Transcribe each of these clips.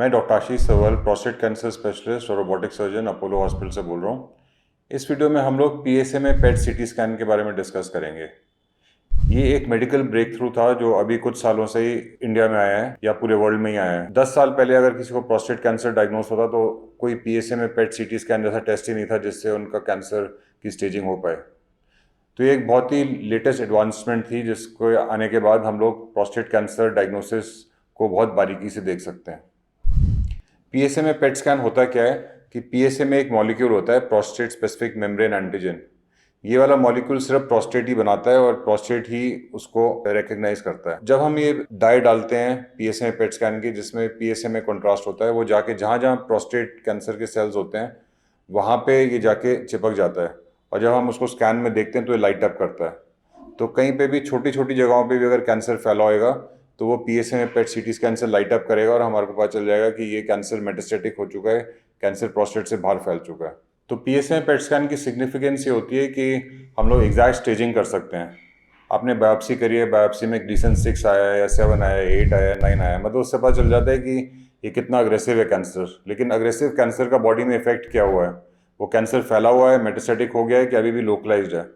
मैं डॉक्टर आशीष सवल, prostate cancer specialist और robotic surgeon, Apollo hospital से बोल रहा हूँ। इस वीडियो में हम लोग पीएसए पेट सीटी स्कैन के बारे में डिस्कस करेंगे। ये एक मेडिकल ब्रेक थ्रू था जो अभी कुछ सालों से ही इंडिया में आया है या पूरे वर्ल्ड में ही आया है। 10 साल पहले अगर किसी को प्रोस्टेट कैंसर डायग्नोस होता तो कोई पीएसए पेट सीटी स्कैन जैसा टेस्ट ही नहीं था जिससे उनका कैंसर की स्टेजिंग हो पाए। तो ये एक बहुत ही लेटेस्ट एडवांसमेंट थी जिसको आने के बाद हम लोग प्रोस्टेट कैंसर डायग्नोसिस को बहुत बारीकी से देख सकते हैं। पीएसए में पेट स्कैन होता क्या है कि पीएसए में एक मॉलिक्यूल होता है, प्रोस्टेट स्पेसिफिक मेम्ब्रेन एंटीजन। ये वाला मॉलिक्यूल सिर्फ प्रोस्टेट ही बनाता है और प्रोस्टेट ही उसको रिकग्नाइज करता है। जब हम ये डाई डालते हैं पीएसए में पेट स्कैन की, जिसमें पीएसए में कॉन्ट्रास्ट होता है, वो जाके जहाँ जहाँ प्रोस्टेट कैंसर के सेल्स होते हैं वहाँ पे ये जाके चिपक जाता है और जब हम उसको स्कैन में देखते हैं तो ये लाइट अप करता है। तो कहीं पे भी छोटी छोटी जगहों पे भी अगर कैंसर फैला होएगा तो वो पीएसए में पेट सीटी स्कैन से लाइट अप करेगा और हमारे को पता चल जाएगा कि ये कैंसर मेटास्टेटिक हो चुका है, कैंसर प्रोस्टेट से बाहर फैल चुका है। तो पीएसए में पेट स्कैन की सिग्निफिकेंस ये होती है कि हम लोग एग्जैक्ट स्टेजिंग कर सकते हैं। आपने बायोप्सी करी है, बायोप्सी में ग्लीसन 6 आया या 7 आया, 8 आया, 9 आया, मतलब उससे पता चल जाता है कि ये कितना अग्रेसिव है कैंसर। लेकिन अग्रेसिव कैंसर का बॉडी में इफेक्ट क्या हुआ है, वो कैंसर फैला हुआ है, मेटास्टेटिक हो गया है कि अभी भी लोकलाइज्ड है,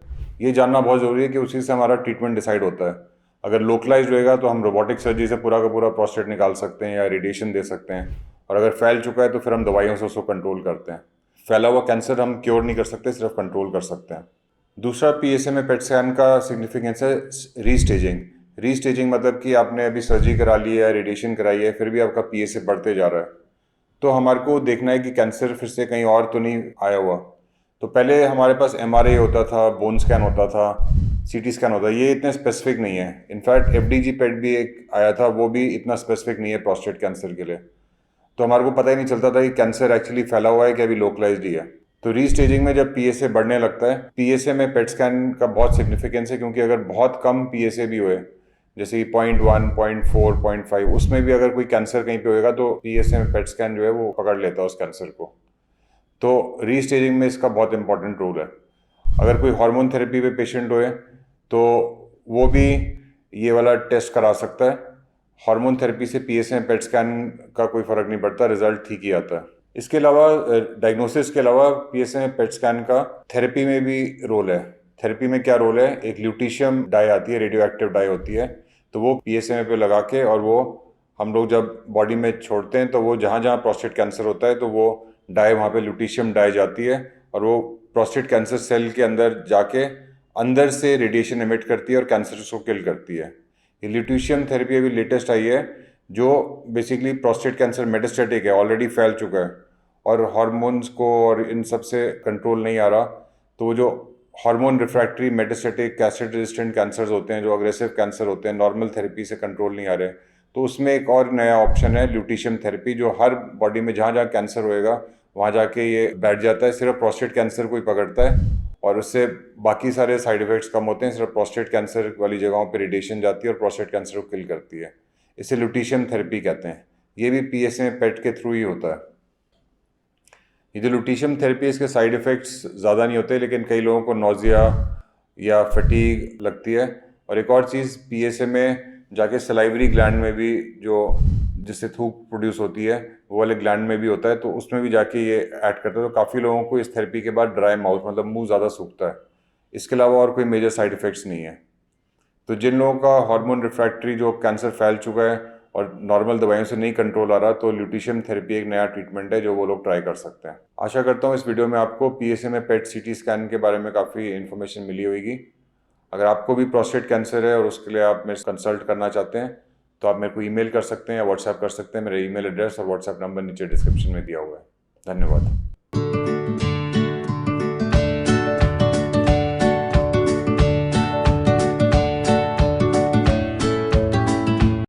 ये जानना बहुत ज़रूरी है कि उसी से हमारा ट्रीटमेंट डिसाइड होता है। अगर लोकलाइज्ड रहेगा तो हम रोबोटिक सर्जरी से पूरा का पूरा प्रोस्टेट निकाल सकते हैं या रेडिएशन दे सकते हैं, और अगर फैल चुका है तो फिर हम दवाइयों से उसको कंट्रोल करते हैं। फैला हुआ कैंसर हम क्योर नहीं कर सकते, सिर्फ कंट्रोल कर सकते हैं। दूसरा पीएसए में पेट स्कैन का सिग्निफिकेंस है रीस्टेजिंग। रीस्टेजिंग मतलब कि आपने अभी सर्जरी करा ली है, रेडिएशन कराई है, फिर भी आपका पीएसए बढ़ते जा रहा है, तो हमारे को देखना है कि कैंसर फिर से कहीं और तो नहीं आया हुआ। तो पहले हमारे पास एमआरआई होता था, बोन स्कैन होता था, सीटी स्कैन होता है, ये इतने स्पेसिफिक नहीं है। इनफैक्ट एफडीजी पेट भी एक आया था, वो भी इतना स्पेसिफिक नहीं है प्रोस्टेट कैंसर के लिए। तो हमारे को पता ही नहीं चलता था कि कैंसर एक्चुअली फैला हुआ है कि अभी लोकलाइज्ड ही है। तो रीस्टेजिंग में जब पीएसए बढ़ने लगता है, पीएसए में पेट स्कैन का बहुत सिग्निफिकेंस है, क्योंकि अगर बहुत कम पीएसए भी हुए, जैसे कि 0.1, 0.4, 0.5, उसमें भी अगर कोई कैंसर कहीं पे होएगा तो पीएसए में पेट स्कैन जो है वो पकड़ लेता है उस कैंसर को। तो रीस्टेजिंग में इसका बहुत इंपॉर्टेंट रोल है। अगर कोई हार्मोन थेरेपी पे पेशेंट होए तो वो भी ये वाला टेस्ट करा सकता है। हार्मोन थेरेपी से पीएसए में पेट स्कैन का कोई फ़र्क नहीं पड़ता, रिजल्ट ठीक ही आता है। इसके अलावा डायग्नोसिस के अलावा पीएसए में पेट स्कैन का थेरेपी में भी रोल है। थेरेपी में क्या रोल है, एक ल्यूटीशियम डाई आती है, रेडियो एक्टिव डाई होती है, तो वो पीएसए पे लगा के और वो हम लोग जब बॉडी में छोड़ते हैं तो वो जहाँ जहाँ प्रोस्टेट कैंसर होता है तो वो डाई वहाँ पे ल्यूटीशियम डाई जाती है और वो प्रोस्टेट कैंसर सेल के अंदर जाके अंदर से रेडिएशन एमिट करती है और कैंसर को किल करती है। ये ल्यूटीशियम थेरेपी अभी लेटेस्ट आई है जो बेसिकली प्रोस्टेट कैंसर मेटास्टेटिक है, ऑलरेडी फैल चुका है और हार्मोन्स को और इन सब से कंट्रोल नहीं आ रहा। तो वो जो hormone refractory metastatic cassette resistant cancers होते हैं, जो अग्रेसिव कैंसर होते हैं, नॉर्मल थेरेपी से कंट्रोल नहीं आ रहे, तो उसमें एक और नया ऑप्शन है ल्यूटीशियम थेरेपी, जो हर बॉडी में जहाँ जहाँ कैंसर होएगा वहाँ जाके ये बैठ जाता है, सिर्फ प्रोस्टेट कैंसर को ही पकड़ता है और उससे बाकी सारे साइड इफेक्ट्स कम होते हैं। सिर्फ प्रोस्टेट कैंसर वाली जगहों पर रेडिएशन जाती है और प्रोस्टेट कैंसर को किल करती है। इसे ल्यूटीशियम थेरेपी कहते हैं। ये भी पीएसए पेट के थ्रू ही होता है। ये जो ल्यूटीशियम थेरेपी है इसके साइड इफ़ेक्ट्स ज़्यादा नहीं होते, लेकिन कई लोगों को नोज़िया या फटीग लगती है। और एक और चीज़, पीएसए में जाके सलाइवरी ग्लैंड में भी, जो जिससे थूक प्रोड्यूस होती है, वो वाले ग्लैंड में भी होता है, तो उसमें भी जाके ये ऐड करता है। तो काफ़ी लोगों को इस थेरेपी के बाद ड्राई माउथ, मतलब मुंह ज़्यादा सूखता है। इसके अलावा और कोई मेजर साइड इफ़ेक्ट्स नहीं है। तो जिन लोगों का हार्मोन रिफ्रैक्टरी जो कैंसर फैल चुका है और नॉर्मल दवाइयों से नहीं कंट्रोल आ रहा, तो ल्यूटीशियम थेरेपी एक नया ट्रीटमेंट है जो वो लोग ट्राई कर सकते हैं। आशा करता हूँ इस वीडियो में आपको पीएसए में पेट सीटी स्कैन के बारे में काफ़ी इन्फॉर्मेशन मिली होगी। अगर आपको भी प्रोस्टेट कैंसर है और उसके लिए आप मेरे से कंसल्ट करना चाहते हैं तो आप मेरे को ईमेल कर सकते हैं या व्हाट्सएप कर सकते हैं। मेरा ईमेल एड्रेस और व्हाट्सएप नंबर नीचे डिस्क्रिप्शन में दिया हुआ है। धन्यवाद।